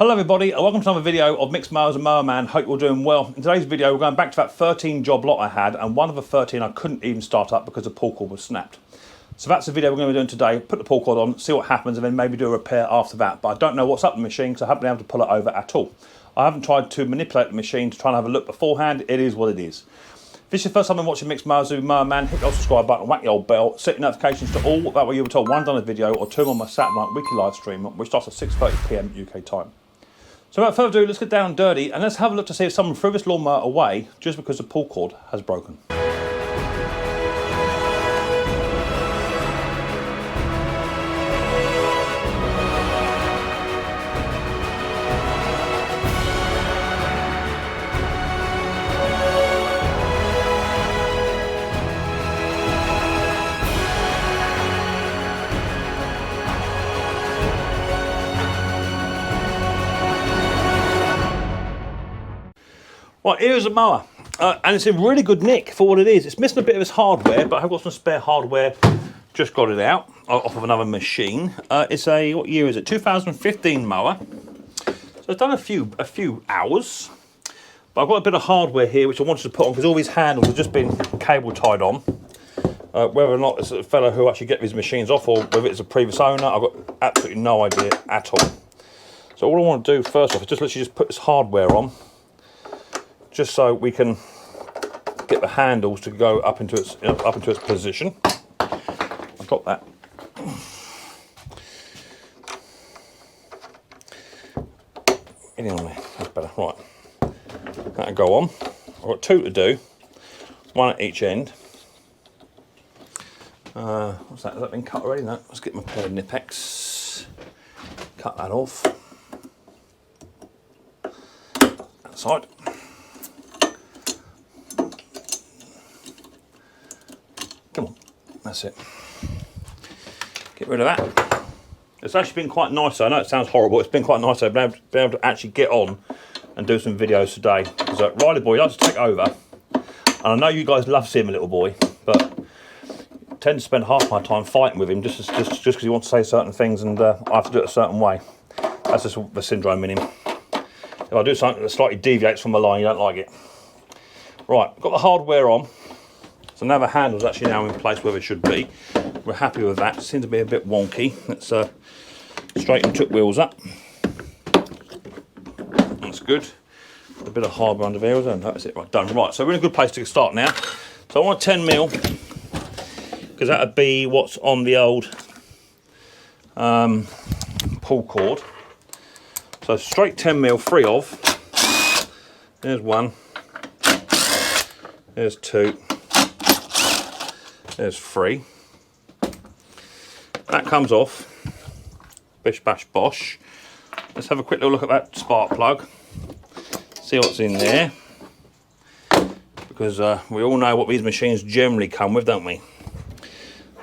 Hello everybody, and welcome to another video of Mixed Mowers and Mower Man. Hope you're doing well. In today's video we're going back to that 13 job lot I had, and one of the 13 I couldn't even start up because the pull cord was snapped. So that's the video we're going to be doing today. Put the pull cord on, see what happens, and then maybe do a repair after that. But I don't know what's up with the machine because I haven't been able to pull it over at all. I haven't tried to manipulate the machine to try and have a look beforehand. It is what it is. If this is your first time I'm watching Mixed Mowers with Mower Man, hit the subscribe button, whack the old bell, set your notifications to all, that way you'll be told when I've done a video, or turn on my Saturday night weekly live stream, which starts at 6:30 PM UK time. So without further ado, let's get down and dirty and let's have a look to see if someone threw this lawnmower away just because the pull cord has broken. Right, here's a mower, and it's in really good nick for what it is. It's missing a bit of its hardware, but I've got some spare hardware, just got it out off of another machine. It's a, what year is it, 2015 mower. So it's done a few hours, but I've got a bit of hardware here which I wanted to put on because all these handles have just been cable tied on. Whether or not it's a fellow who actually get these machines off or whether it's a previous owner, I've got absolutely no idea at all. So all I want to do first off is just literally just put this hardware on, just so we can get the handles to go up into its position. I've got that. Get in on there, that's better. Right, that'll go on. I've got two to do, one at each end. What's that? Has that been cut already? No, let's get my pair of Nipex. Cut that off. That side. Come on, that's it. Get rid of that. It's actually been quite nice. I know it sounds horrible. It's been quite nice to be able to actually get on and do some videos today. Because Riley boy likes to take over, and I know you guys love seeing my little boy, but I tend to spend half my time fighting with him just because he wants to say certain things, and I have to do it a certain way. That's just the syndrome in him. If I do something that slightly deviates from the line, you don't like it. Right, got the hardware on. So now the handle's actually now in place where it should be. We're happy with that. It seems to be a bit wonky. Let's straighten the took wheels up. That's good. A bit of hardware under there, isn't it? That's it, right, done. Right, so we're in a good place to start now. So I want 10mm, because that would be what's on the old pull cord. So straight 10mm free of. There's one. There's two. There's three. That comes off. Bish bash bosh. Let's have a quick little look at that spark plug. See what's in there. Because we all know what these machines generally come with, don't we?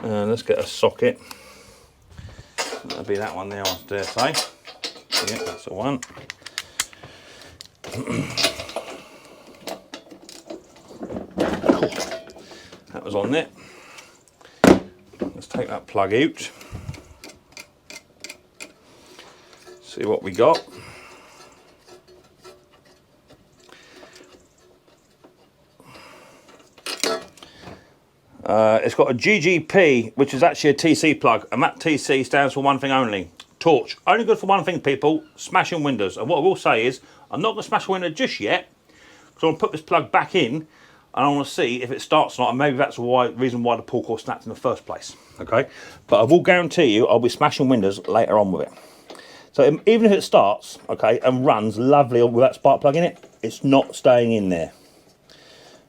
Let's get a socket. That'll be that one there, I dare say. Yeah, that's the one. Cool. That was on there. Let's take that plug out. See what we got. It's got a GGP, which is actually a TC plug, and that TC stands for one thing only: torch. Only good for one thing, people: smashing windows. And what I will say is, I'm not going to smash a window just yet, because I want to put this plug back in. And I want to see if it starts or not, and maybe that's the reason why the pull cord snapped in the first place. Okay, but I will guarantee you I'll be smashing windows later on with it. So even if it starts, okay, and runs lovely with that spark plug in it, it's not staying in there.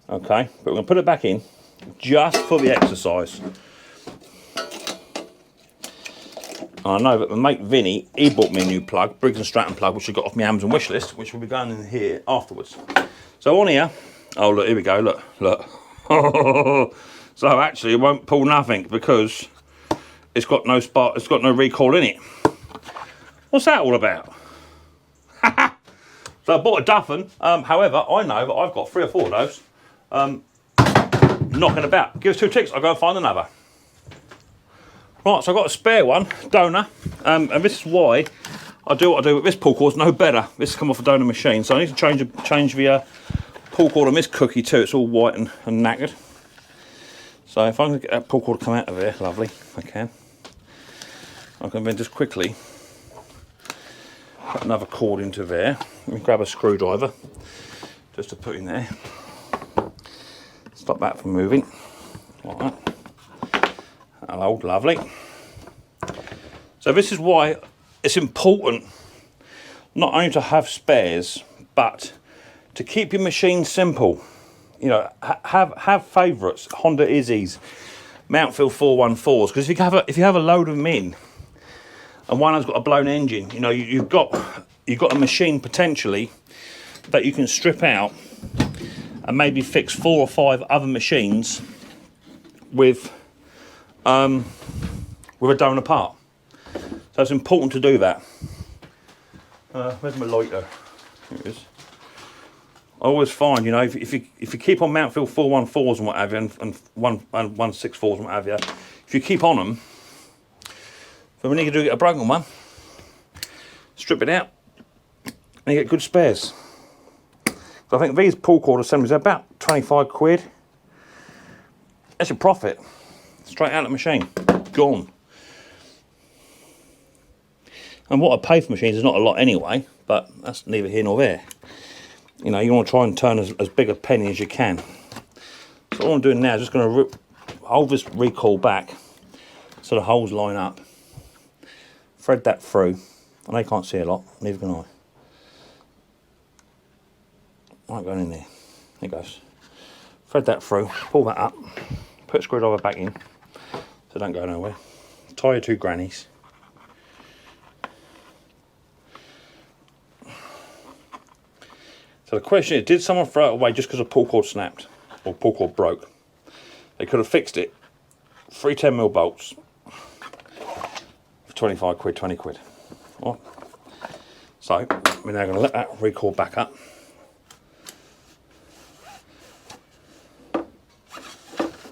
Okay, but we're going to put it back in just for the exercise. I know that my mate Vinny, he bought me a new plug, Briggs & Stratton plug, which I got off my Amazon wish list, which will be going in here afterwards. So on here, oh look, here we go, look. So actually it won't pull nothing because it's got no spark, it's got no recoil in it. What's that all about? So I bought a Duffin, however, I know that I've got 3 or 4 of those knocking about. Give us 2 ticks, I'll go and find another. Right, so I've got a spare one, donor, and this is why I do what I do, but this pull cord's no better. This has come off a donor machine, so I need to change the pull cord on this cookie too. It's all white and knackered. So if I can get that pull cord to come out of there, lovely, I can then just quickly put another cord into there. Let me grab a screwdriver just to put in there. Stop that from moving. Like that. That'll hold, lovely. So this is why it's important not only to have spares, but to keep your machine simple. You know, have favourites, Honda Izzies, Mountfield 414s, because if you have a load of them in, and one has got a blown engine, you know, you've got a machine potentially that you can strip out and maybe fix 4 or 5 other machines with a donor part. So it's important to do that. Where's my lighter? Here it is. I always find, you know, if you keep on Mountfield 414s and what have you, and 164s and what have you, if you keep on them, then when you do get a broken one, strip it out, and you get good spares. So I think these pull cord assemblies are about 25 quid. That's your profit. Straight out of the machine, gone. And what I pay for machines is not a lot anyway, but that's neither here nor there. You know, you want to try and turn as big a penny as you can. So all I'm doing now is just going to hold this recoil back so the holes line up. Thread that through. I know you can't see a lot, neither can I. Right, going in there. There it goes. Thread that through, pull that up, put a screwdriver back in so don't go nowhere. Tie your 2 grannies. So the question is, did someone throw it away just because a pull cord snapped or pull cord broke? They could have fixed it. 3 10mm bolts for 25 quid, 20 quid. Right. So we're now going to let that recoil back up.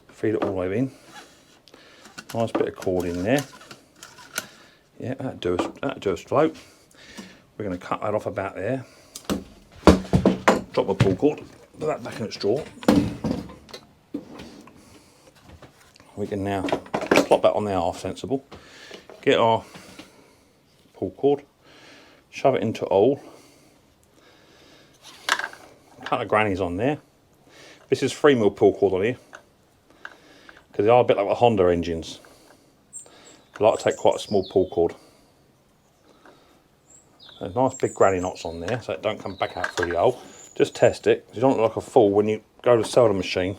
Feed it all the way in. Nice bit of cord in there. Yeah, that'll do us float. We're going to cut that off about there. Drop my pull cord, put that back in its drawer. We can now plop that on there half sensible. Get our pull cord, shove it into hole. Cut the grannies on there. This is 3mm pull cord on here, because they are a bit like the Honda engines. I like to take quite a small pull cord. There's nice big granny knots on there so it don't come back out through the hole. Just test it. You don't look like a fool when you go to sell the machine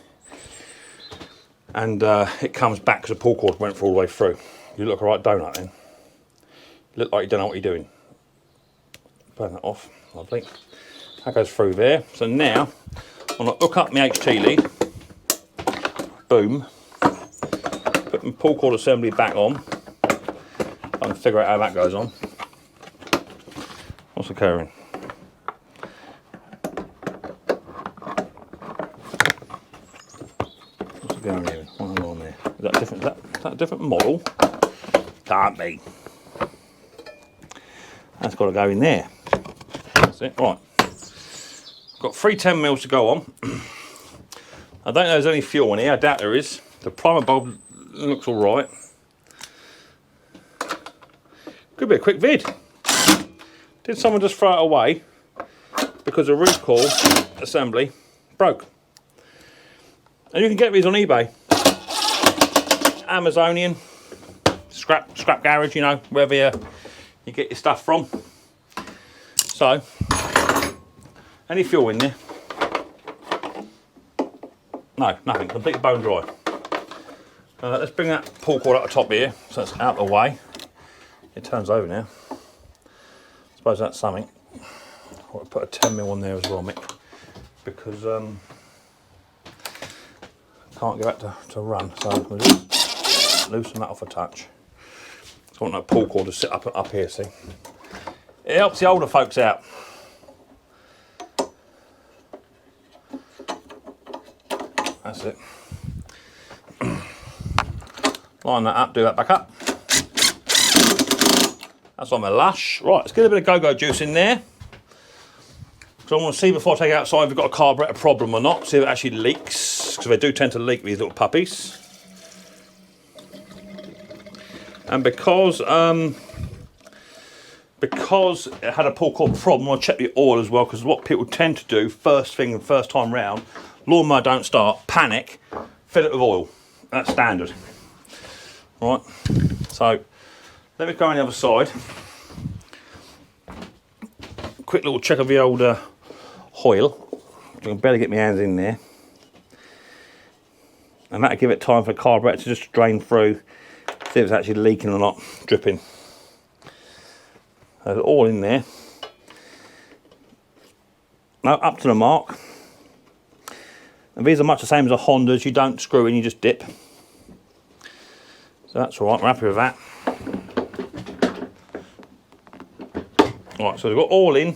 and it comes back because the pull cord went all the way through. You look a right donut then. You look like you don't know what you're doing. Burn that off. Lovely. That goes through there. So now I'm going to hook up my HT lead. Boom. Put my pull cord assembly back on. I can figure out how that goes on. What's occurring? What's going here? What's on there? Is that different? Is that a different model? Can't be. That's got to go in there. That's it. Right. Got 3 10mm to go on. I don't know if there's any fuel in here. I doubt there is. The primer bulb looks all right. Could be a quick vid. Did someone just throw it away because the recoil assembly broke? And you can get these on eBay, Amazonian, scrap garage, you know, wherever you get your stuff from. So, any fuel in there? No, nothing. Completely bone dry. Let's bring that pull cord up the top here, so it's out of the way. It turns over now. I suppose that's something. I'll put a 10mm on there as well, Mick, because can't get that to run. So we'll just loosen that off a touch. So I want that pull cord to sit up here. See, it helps the older folks out. That's it. Line that up, do that back up. That's on my lush. Right, let's get a bit of go-go juice in there. So I want to see before I take it outside if we've got a carburetor problem or not. See if it actually leaks, because they do tend to leak, these little puppies. And because it had a pull cord problem, I checked the oil as well, because what people tend to do first time round, lawnmower don't start, panic, fill it with oil. That's standard. Right, so let me go on the other side. Quick little check of the old hoil. I can barely get my hands in there. And that'll give it time for the carburetor to just drain through, see if it's actually leaking or not, dripping. There's all in there. Now up to the mark. And these are much the same as the Hondas, you don't screw in, you just dip. So that's all right, we're happy with that. Right, so we've got all in.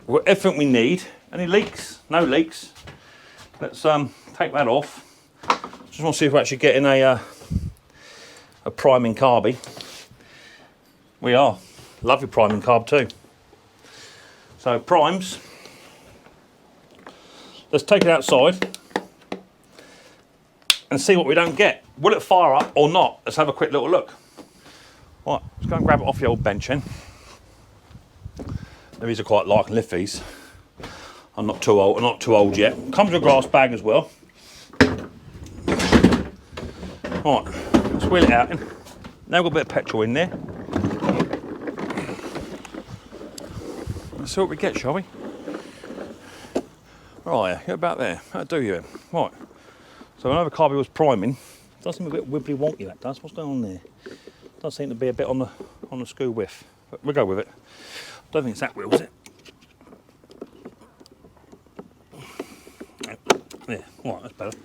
We've got everything we need. Any leaks? No leaks. Let's take that off. Just want to see if we're actually getting a priming carby. We are. Lovely priming carb too. So primes. Let's take it outside and see what we don't get. Will it fire up or not? Let's have a quick little look. Right, let's go and grab it off the old bench then. These are quite light, I can lift these. I'm not too old yet. Comes with a grass bag as well. Right, let's wheel it out in. Now we've got a bit of petrol in there. Let's see what we get, shall we? Where are you? You're about there. That'll do you. Right. So I know the carby was priming. Does seem a bit wibbly wonky, that does. What's going on there? Does seem to be a bit on the screw whiff. But we'll go with it. Don't think it's that wheel, is it? Yeah, right, that's better.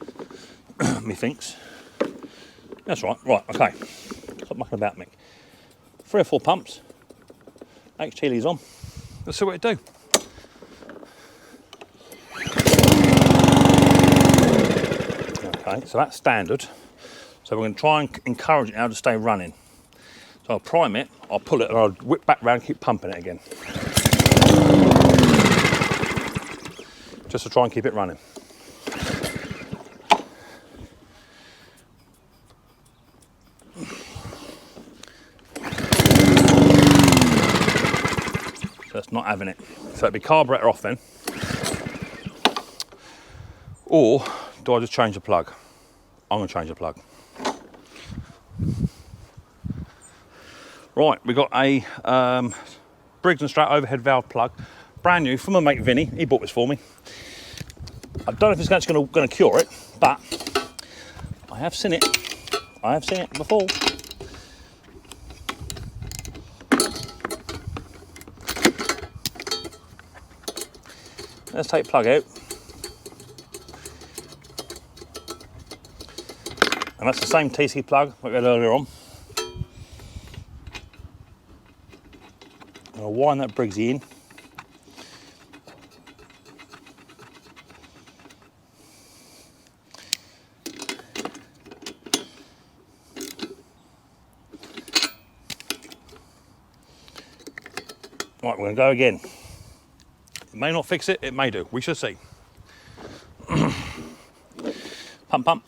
Methinks. That's right. Right, okay. Stop mucking about, Mick. 3 or 4 pumps. HT on. Let's see what it do. Okay, so that's standard. So we're going to try and encourage it now to stay running. So I'll prime it, I'll pull it, and I'll whip back round and keep pumping it again. Just to try and keep it running. So it's not having it. So it'll be carburetor off then. Or do I just change the plug? I'm going to change the plug. Right, we've got a Briggs & Stratton overhead valve plug, brand new from my mate Vinny. He bought this for me. I don't know if it's actually going to cure it, but I have seen it. I have seen it before. Let's take the plug out. And that's the same TC plug like we had earlier on. I'll wind that Briggsy in. Right, we're going to go again. It may not fix it, it may do. We shall see. Pump, pump.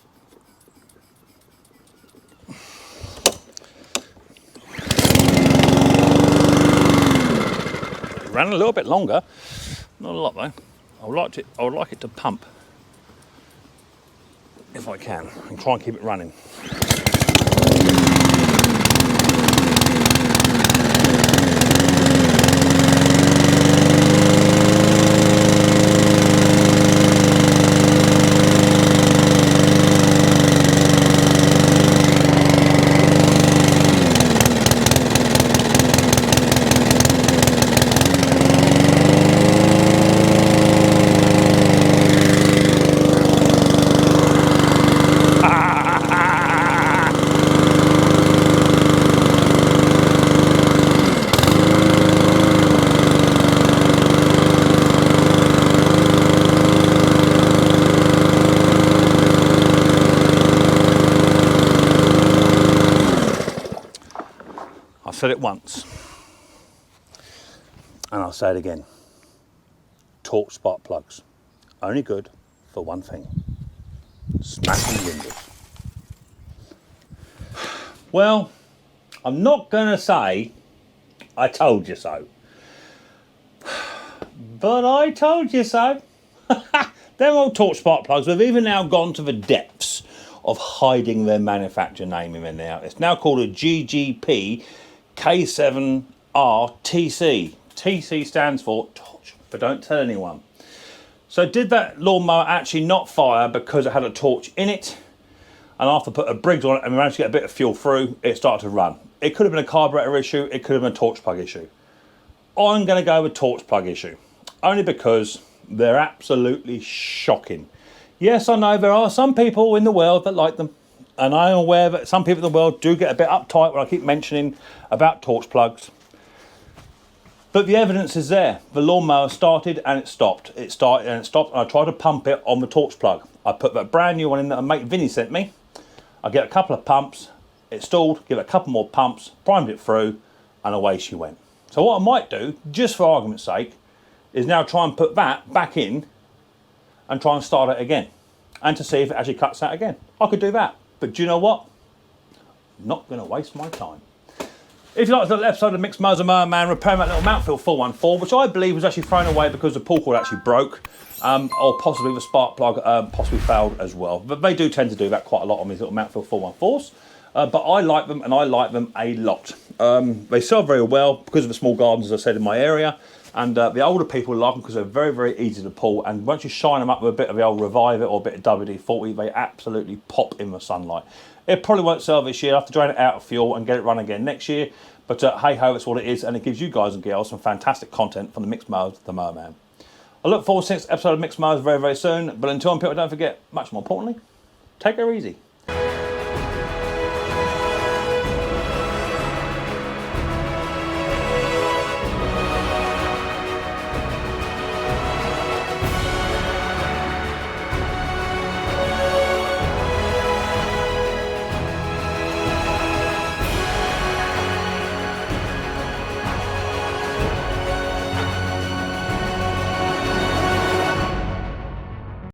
Ran a little bit longer, not a lot though. I would like it to pump if I can, and try and keep it running. said it once, and I'll say it again. Torch spark plugs, only good for one thing: smashing windows. Well, I'm not going to say I told you so, but I told you so. Them old torch spark plugs have even now gone to the depths of hiding their manufacturer name in there. It's now called a GGP K7RTC. TC stands for torch, but don't tell anyone. So did that lawnmower actually not fire because it had a torch in it? And after I put a Briggs on it and we managed to get a bit of fuel through, it started to run. It could have been a carburetor issue, it could have been a torch plug issue. I'm going to go with torch plug issue, only because they're absolutely shocking. Yes, I know there are some people in the world that like them, and I am aware that some people in the world do get a bit uptight when I keep mentioning about torch plugs. But the evidence is there. The lawnmower started and it stopped. It started and it stopped, and I tried to pump it on the torch plug. I put that brand new one in that my mate Vinny sent me. I get a couple of pumps, it stalled, give it a couple more pumps, primed it through, and away she went. So what I might do, just for argument's sake, is now try and put that back in and try and start it again, and to see if it actually cuts out again. I could do that, but do you know what? I'm not going to waste my time. If you like the little episode of Mixed Mowers and Mower Man repairing that little Mountfield 414, which I believe was actually thrown away because the pull cord actually broke, or possibly the spark plug possibly failed as well. But they do tend to do that quite a lot on these little Mountfield 414s. But I like them, and I like them a lot. They sell very well because of the small gardens, as I said, in my area. And the older people like them because they're very, very easy to pull. And once you shine them up with a bit of the old Revive It or a bit of WD-40, they absolutely pop in the sunlight. It probably won't sell this year. I have to drain it out of fuel and get it run again next year. But hey-ho, that's what it is. And it gives you guys and girls some fantastic content from the Mixed Mowers, the Mower Man. I look forward to the next episode of Mixed Mowers very, very soon. But until then, people, don't forget, much more importantly, take her easy.